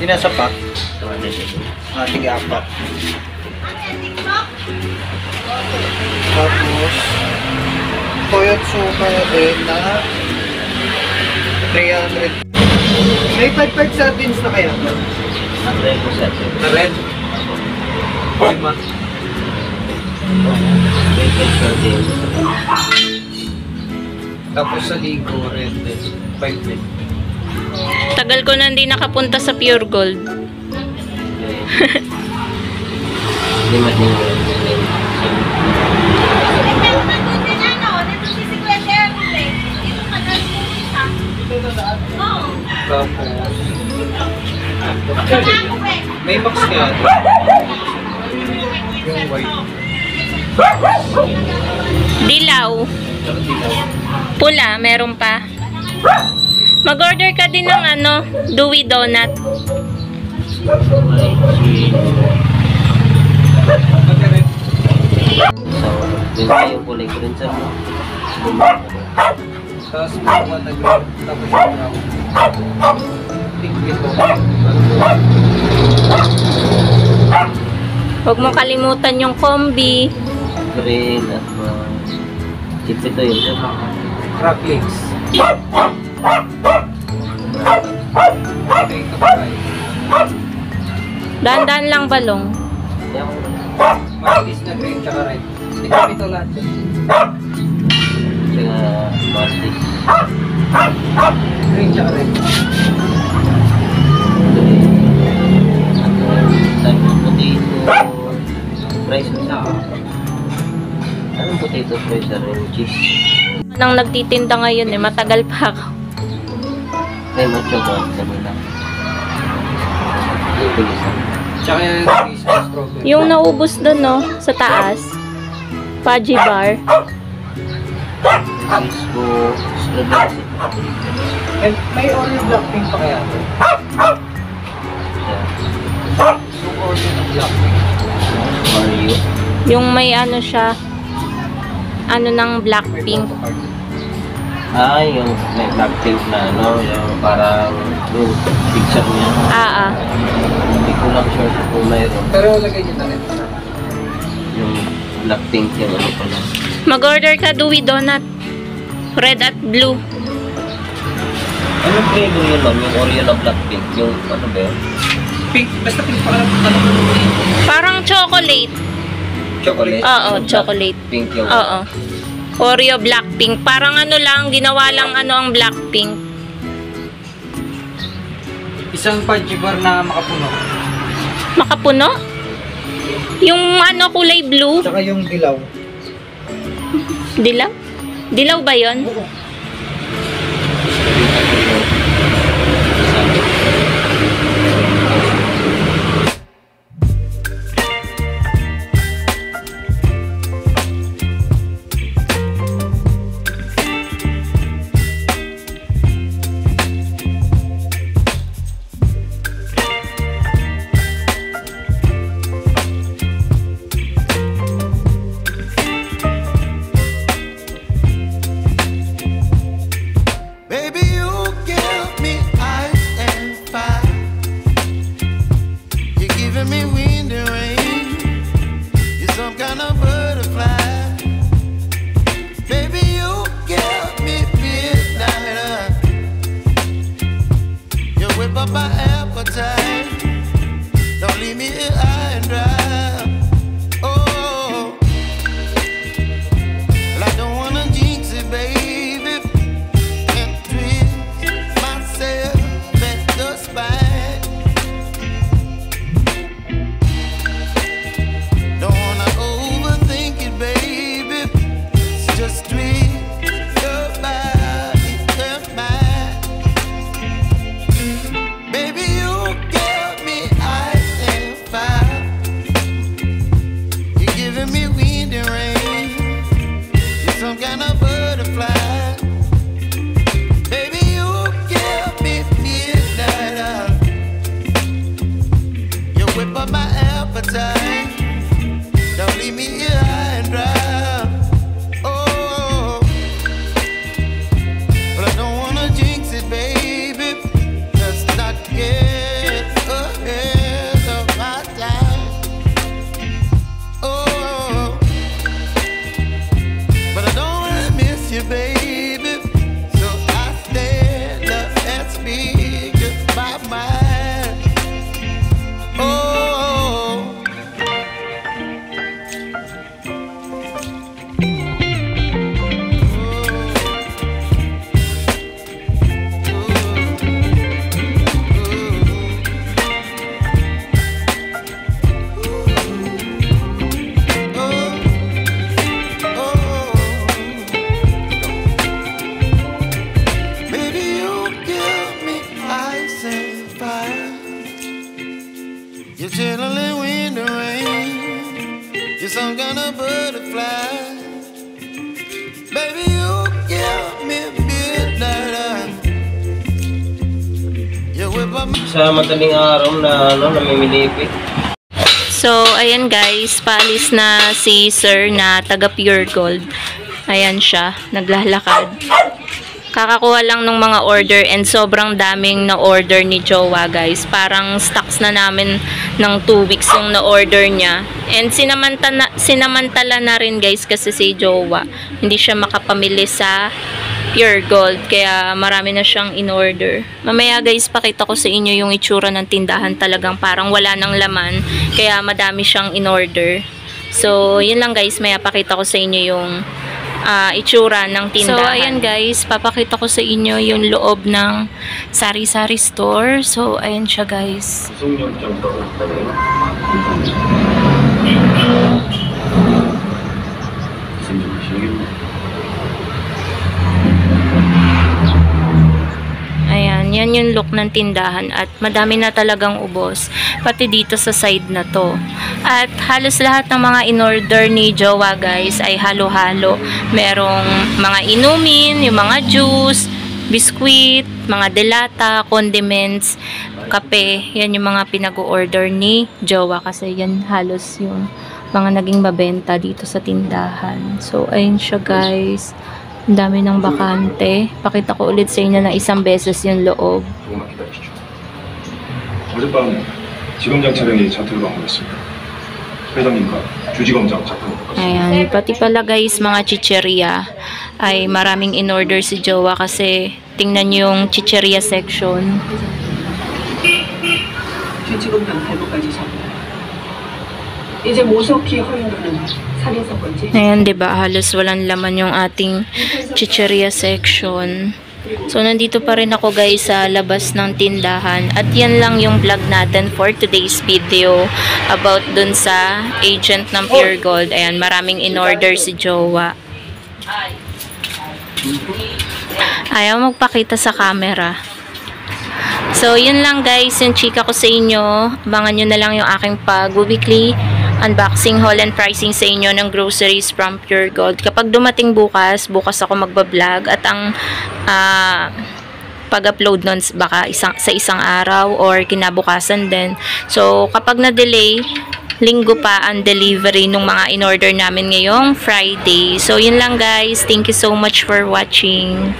Nasa pack? 200. Ah, sige, 4. Tapos, Toyotsuka rin na 300. May 5 sardines na kaya? Ang ko sa ito. Na red? 5. Tapos sa Ligo, red din. 5 din. Tagal ko na hindi nakapunta sa Pure Gold. Hindi mading Tapos, may box kaya ito. Yung white. Dilaw. Tsaka dilaw. Pula, meron pa. Mag-order ka din ng ano, Dewey Donut. Magkarin. So, yun pa yung kulay ko rin sa mo. Tapos makuha na green. Tapos yung brown. Pink ito. Huwag mo kalimutan yung kombi. Green at chip ito yun. Cracklings. Okay, kapatay. Dahan-dahan lang balong. Makilis na green tsaka red. Tingnan ito lahat. Tsaka plastic. Green tsaka red. Potato fries na. Anong potato fries na rin? Cheese. Nang nagtitinda ngayon matagal pa ako. Ay, macho ba? Sabi lang. Tsaka yung Christmas strawberry. Yung naubos doon, no? Sa taas. Fudgy bar. Cisco. Strawberry. And may Oreo Blackpink pa kaya ito? Yung Oreo ng Blackpink. Mario. Yung may ano siya. Ano ng Blackpink. Ah, yung may Blackpink na ano, yung parang yung picture niya. Hindi ko lang sure kung mayroon. Pero lagay niyo na rin. Yung Blackpink yung ano pala. Mag-order ka Dewey Donut. Red at blue. Anong flavor yun, ma'am? Yung Oreo na Blackpink? Yung ano ba yun? Pink, basta pink pa ano. Parang chocolate. Chocolate. Oo, chocolate. Pink yung... Oo. Oreo Blackpink. Parang ano lang, ginawa lang ano ang Blackpink. Isang fudgy bar na makapuno. Makapuno? Yung ano kulay blue? Tsaka yung dilaw. Dilaw? Dilaw ba yon? Oo. But I don't wanna jinx it, baby. Let's not get You're chilling wind and rain. You're some kind of butterfly. Baby, you give me midnight. You whip up my Sa madaling araw na namimilipit. So, ayan guys, paalis na si Sir na taga Pure Gold. Ayan siya, naglalakad. Kakakuha lang ng mga order and sobrang daming na-order ni Jowa guys. Parang stocks na namin ng 2 weeks yung na-order niya. And sinamantala na rin guys kasi si Jowa hindi siya makapamili sa Pure Gold. Kaya marami na siyang in-order. Mamaya guys, pakita ko sa inyo yung itsura ng tindahan. Talagang parang wala ng laman. Kaya madami siyang in-order. So, yun lang guys. Maya pakita ko sa inyo yung itsura ng tindahan. So, ayan guys, papakita ko sa inyo yung loob ng sari-sari store. So, ayan siya guys. Ayan, yan yung look ng tindahan at madami na talagang ubos. Pati dito sa side na to. At halos lahat ng mga in-order ni Jowa guys ay halo-halo. Merong mga inumin, yung mga juice, biskuit, mga delata, condiments, kape. Yan yung mga pinag-order ni Jowa kasi yan halos yung mga naging mabenta dito sa tindahan. So, ayun siya guys. Ang dami ng bakante. Pakita ko ulit sa inyo na isang beses yung loob. 조금만 기다리시죠. 어젯밤 지검장 차량이 자택으로 방문했습니다. 회장님과 주지검장 자택으로 갔습니다. Ayan, pati pala guys, mga chicheria ay maraming in-order si Jowa kasi tingnan yung chicheria section. 주지검장 발부까지 잡고 이제 모석기 허용하는 살인사건지. Ayan, diba? Halos walang laman yung ating chicheria section. So, nandito pa rin ako guys sa labas ng tindahan. At yan lang yung vlog natin for today's video about dun sa agent ng Pure Gold. Ayan, maraming in-order si Jowa. Ayaw magpakita sa camera. So, yun lang guys, yung chika ko sa inyo. Abangan nyo na lang yung aking pag-weekly unboxing, haul, and pricing sa inyo ng groceries from Pure Gold. Kapag dumating bukas ako magbablog at ang pag-upload nun baka sa isang araw or kinabukasan din. So, kapag na-delay, linggo pa ang delivery ng mga in-order namin ngayong Friday. So, yun lang guys. Thank you so much for watching.